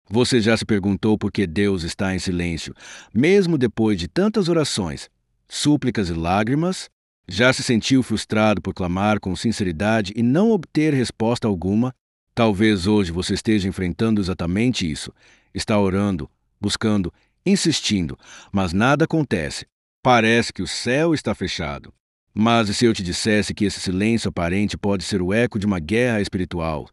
Você já se perguntou por que Deus está em silêncio, mesmo depois de tantas orações, súplicas e lágrimas? Já se sentiu frustrado por clamar com sinceridade e não obter resposta alguma? Talvez hoje você esteja enfrentando exatamente isso. Está orando, buscando, insistindo, mas nada acontece. Parece que o céu está fechado. Mas e se eu te dissesse que esse silêncio aparente pode ser o eco de uma guerra espiritual,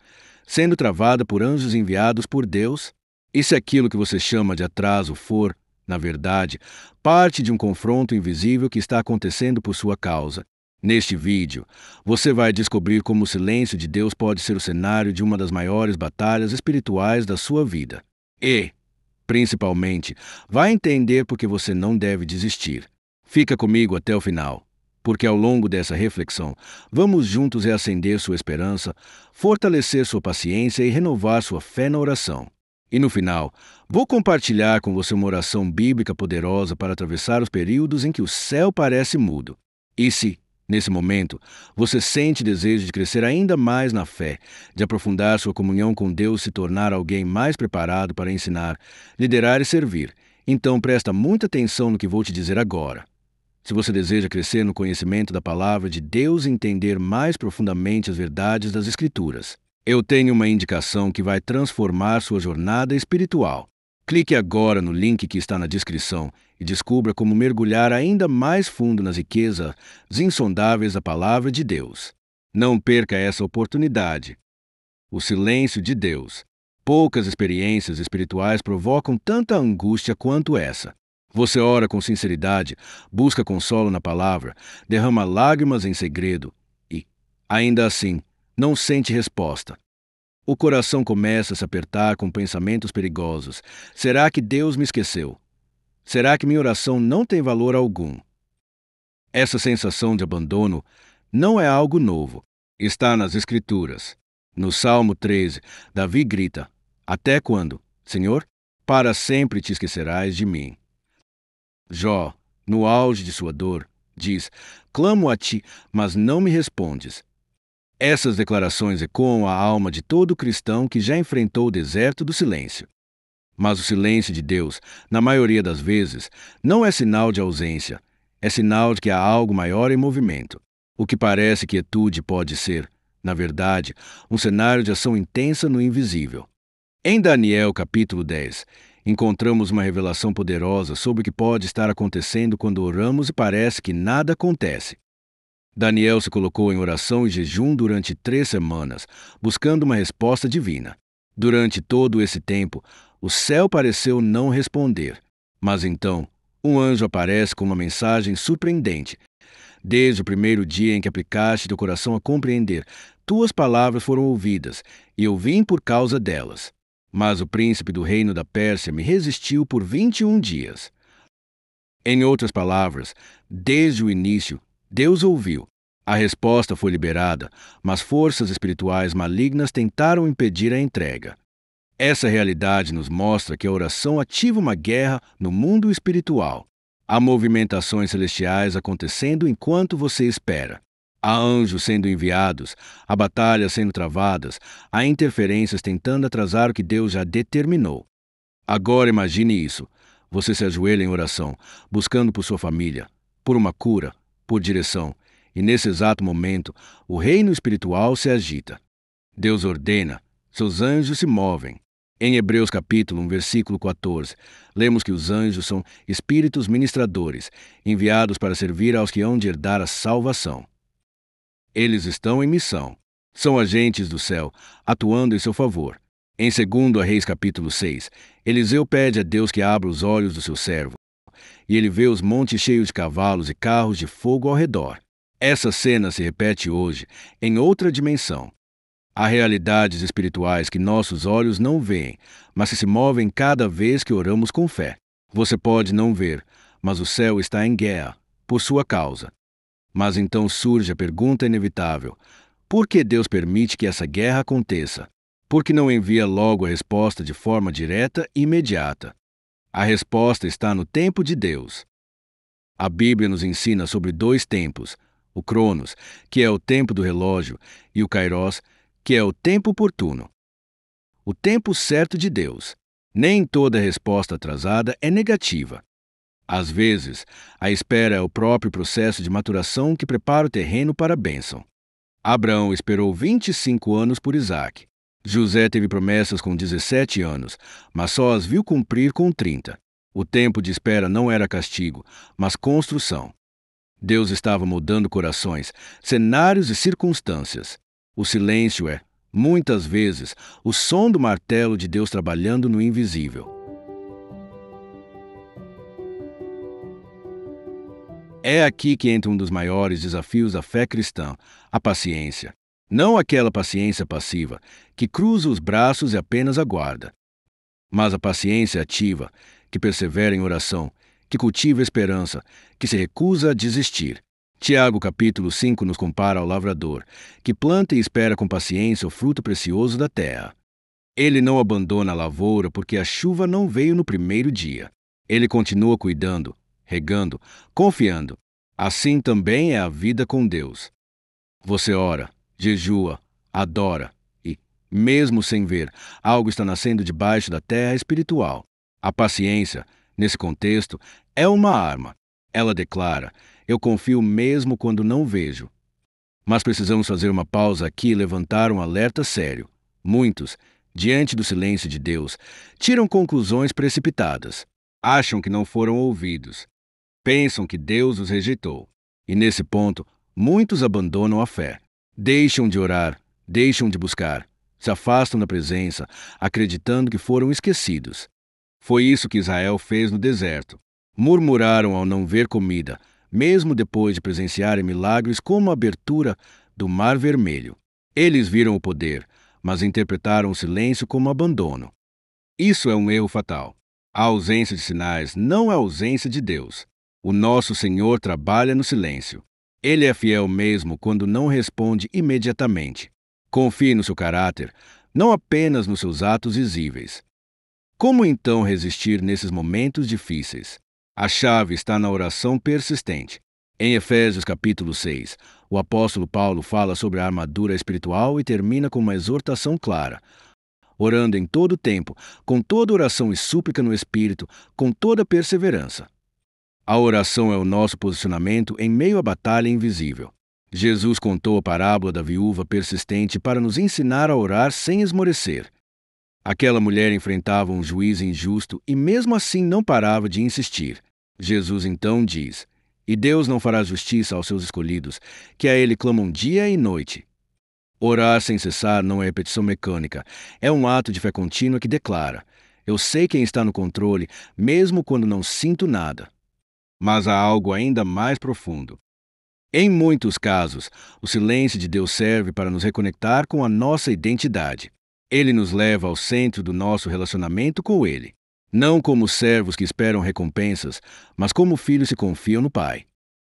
sendo travada por anjos enviados por Deus? E se aquilo que você chama de atraso for, na verdade, parte de um confronto invisível que está acontecendo por sua causa? Neste vídeo, você vai descobrir como o silêncio de Deus pode ser o cenário de uma das maiores batalhas espirituais da sua vida. E, principalmente, vai entender por que você não deve desistir. Fica comigo até o final, porque ao longo dessa reflexão, vamos juntos reacender sua esperança, fortalecer sua paciência e renovar sua fé na oração. E no final, vou compartilhar com você uma oração bíblica poderosa para atravessar os períodos em que o céu parece mudo. E se, nesse momento, você sente desejo de crescer ainda mais na fé, de aprofundar sua comunhão com Deus, se tornar alguém mais preparado para ensinar, liderar e servir, então presta muita atenção no que vou te dizer agora. Se você deseja crescer no conhecimento da palavra de Deus e entender mais profundamente as verdades das Escrituras, eu tenho uma indicação que vai transformar sua jornada espiritual. Clique agora no link que está na descrição e descubra como mergulhar ainda mais fundo nas riquezas insondáveis da palavra de Deus. Não perca essa oportunidade. O silêncio de Deus. Poucas experiências espirituais provocam tanta angústia quanto essa. Você ora com sinceridade, busca consolo na palavra, derrama lágrimas em segredo e, ainda assim, não sente resposta. O coração começa a se apertar com pensamentos perigosos. Será que Deus me esqueceu? Será que minha oração não tem valor algum? Essa sensação de abandono não é algo novo. Está nas Escrituras. No Salmo 13, Davi grita: Até quando, Senhor? Para sempre te esquecerás de mim. Jó, no auge de sua dor, diz: Clamo a ti, mas não me respondes. Essas declarações ecoam a alma de todo cristão que já enfrentou o deserto do silêncio. Mas o silêncio de Deus, na maioria das vezes, não é sinal de ausência, é sinal de que há algo maior em movimento. O que parece quietude pode ser, na verdade, um cenário de ação intensa no invisível. Em Daniel capítulo 10, encontramos uma revelação poderosa sobre o que pode estar acontecendo quando oramos e parece que nada acontece. Daniel se colocou em oração e jejum durante 3 semanas, buscando uma resposta divina. Durante todo esse tempo, o céu pareceu não responder. Mas então, um anjo aparece com uma mensagem surpreendente. Desde o primeiro dia em que aplicaste teu coração a compreender, tuas palavras foram ouvidas, e eu vim por causa delas. Mas o príncipe do reino da Pérsia me resistiu por 21 dias. Em outras palavras, desde o início, Deus ouviu. A resposta foi liberada, mas forças espirituais malignas tentaram impedir a entrega. Essa realidade nos mostra que a oração ativa uma guerra no mundo espiritual. Há movimentações celestiais acontecendo enquanto você espera. Há anjos sendo enviados, há batalhas sendo travadas, há interferências tentando atrasar o que Deus já determinou. Agora imagine isso. Você se ajoelha em oração, buscando por sua família, por uma cura, por direção. E nesse exato momento, o reino espiritual se agita. Deus ordena, seus anjos se movem. Em Hebreus capítulo 1, versículo 14, lemos que os anjos são espíritos ministradores, enviados para servir aos que hão de herdar a salvação. Eles estão em missão. São agentes do céu, atuando em seu favor. Em 2 Reis capítulo 6, Eliseu pede a Deus que abra os olhos do seu servo, e ele vê os montes cheios de cavalos e carros de fogo ao redor. Essa cena se repete hoje, em outra dimensão. Há realidades espirituais que nossos olhos não veem, mas que se movem cada vez que oramos com fé. Você pode não ver, mas o céu está em guerra, por sua causa. Mas então surge a pergunta inevitável: por que Deus permite que essa guerra aconteça? Por que não envia logo a resposta de forma direta e imediata? A resposta está no tempo de Deus. A Bíblia nos ensina sobre 2 tempos: o Cronos, que é o tempo do relógio, e o Kairos, que é o tempo oportuno. O tempo certo de Deus. Nem toda resposta atrasada é negativa. Às vezes, a espera é o próprio processo de maturação que prepara o terreno para a bênção. Abraão esperou 25 anos por Isaque. José teve promessas com 17 anos, mas só as viu cumprir com 30. O tempo de espera não era castigo, mas construção. Deus estava mudando corações, cenários e circunstâncias. O silêncio é, muitas vezes, o som do martelo de Deus trabalhando no invisível. É aqui que entra um dos maiores desafios da fé cristã, a paciência. Não aquela paciência passiva, que cruza os braços e apenas aguarda, mas a paciência ativa, que persevera em oração, que cultiva esperança, que se recusa a desistir. Tiago capítulo 5 nos compara ao lavrador, que planta e espera com paciência o fruto precioso da terra. Ele não abandona a lavoura porque a chuva não veio no primeiro dia. Ele continua cuidando, regando, confiando. Assim também é a vida com Deus. Você ora, jejua, adora e, mesmo sem ver, algo está nascendo debaixo da terra espiritual. A paciência, nesse contexto, é uma arma. Ela declara: eu confio mesmo quando não vejo. Mas precisamos fazer uma pausa aqui e levantar um alerta sério. Muitos, diante do silêncio de Deus, tiram conclusões precipitadas. Acham que não foram ouvidos. Pensam que Deus os rejeitou. E nesse ponto, muitos abandonam a fé. Deixam de orar, deixam de buscar, se afastam da presença, acreditando que foram esquecidos. Foi isso que Israel fez no deserto. Murmuraram ao não ver comida, mesmo depois de presenciarem milagres como a abertura do Mar Vermelho. Eles viram o poder, mas interpretaram o silêncio como abandono. Isso é um erro fatal. A ausência de sinais não é ausência de Deus. O nosso Senhor trabalha no silêncio. Ele é fiel mesmo quando não responde imediatamente. Confie no seu caráter, não apenas nos seus atos visíveis. Como então resistir nesses momentos difíceis? A chave está na oração persistente. Em Efésios capítulo 6, o apóstolo Paulo fala sobre a armadura espiritual e termina com uma exortação clara. Orando em todo o tempo, com toda oração e súplica no Espírito, com toda perseverança. A oração é o nosso posicionamento em meio à batalha invisível. Jesus contou a parábola da viúva persistente para nos ensinar a orar sem esmorecer. Aquela mulher enfrentava um juiz injusto e mesmo assim não parava de insistir. Jesus então diz: e Deus não fará justiça aos seus escolhidos, que a Ele clamam dia e noite. Orar sem cessar não é repetição mecânica, é um ato de fé contínua que declara: eu sei quem está no controle, mesmo quando não sinto nada. Mas há algo ainda mais profundo. Em muitos casos, o silêncio de Deus serve para nos reconectar com a nossa identidade. Ele nos leva ao centro do nosso relacionamento com Ele. Não como servos que esperam recompensas, mas como filhos que confiam no Pai.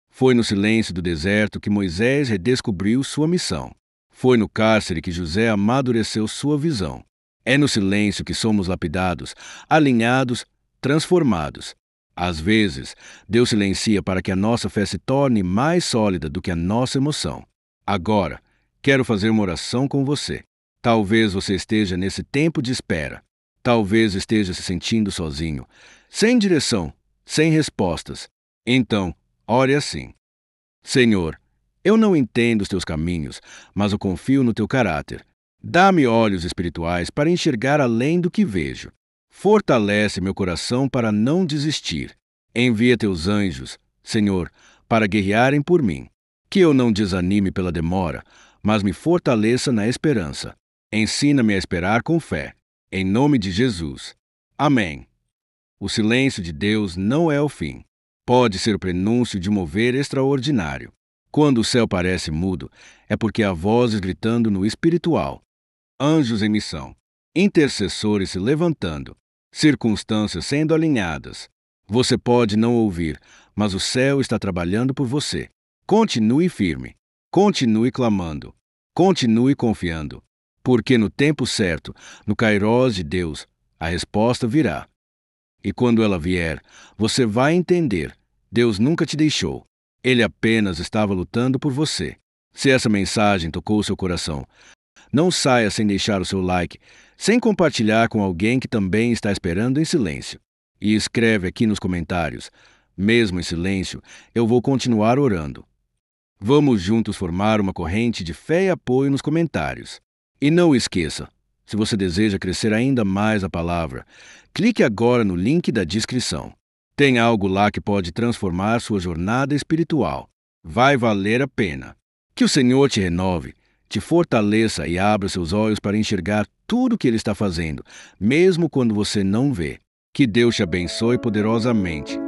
Foi no silêncio do deserto que Moisés redescobriu sua missão. Foi no cárcere que José amadureceu sua visão. É no silêncio que somos lapidados, alinhados, transformados. Às vezes, Deus silencia para que a nossa fé se torne mais sólida do que a nossa emoção. Agora, quero fazer uma oração com você. Talvez você esteja nesse tempo de espera. Talvez esteja se sentindo sozinho, sem direção, sem respostas. Então, ore assim: Senhor, eu não entendo os teus caminhos, mas eu confio no teu caráter. Dá-me olhos espirituais para enxergar além do que vejo. Fortalece meu coração para não desistir. Envia teus anjos, Senhor, para guerrearem por mim. Que eu não desanime pela demora, mas me fortaleça na esperança. Ensina-me a esperar com fé. Em nome de Jesus. Amém. O silêncio de Deus não é o fim. Pode ser o prenúncio de mover extraordinário. Quando o céu parece mudo, é porque há vozes gritando no espiritual. Anjos em missão. Intercessores se levantando. Circunstâncias sendo alinhadas. Você pode não ouvir, mas o céu está trabalhando por você. Continue firme. Continue clamando. Continue confiando. Porque no tempo certo, no kairós de Deus, a resposta virá. E quando ela vier, você vai entender: Deus nunca te deixou. Ele apenas estava lutando por você. Se essa mensagem tocou o seu coração, Não saia sem deixar o seu like, sem compartilhar com alguém que também está esperando em silêncio. E escreve aqui nos comentários: mesmo em silêncio, eu vou continuar orando. Vamos juntos formar uma corrente de fé e apoio nos comentários. E não esqueça, se você deseja crescer ainda mais a palavra, clique agora no link da descrição. Tem algo lá que pode transformar sua jornada espiritual. Vai valer a pena. Que o Senhor te renove, te fortaleça e abra seus olhos para enxergar tudo o que Ele está fazendo, mesmo quando você não vê. Que Deus te abençoe poderosamente.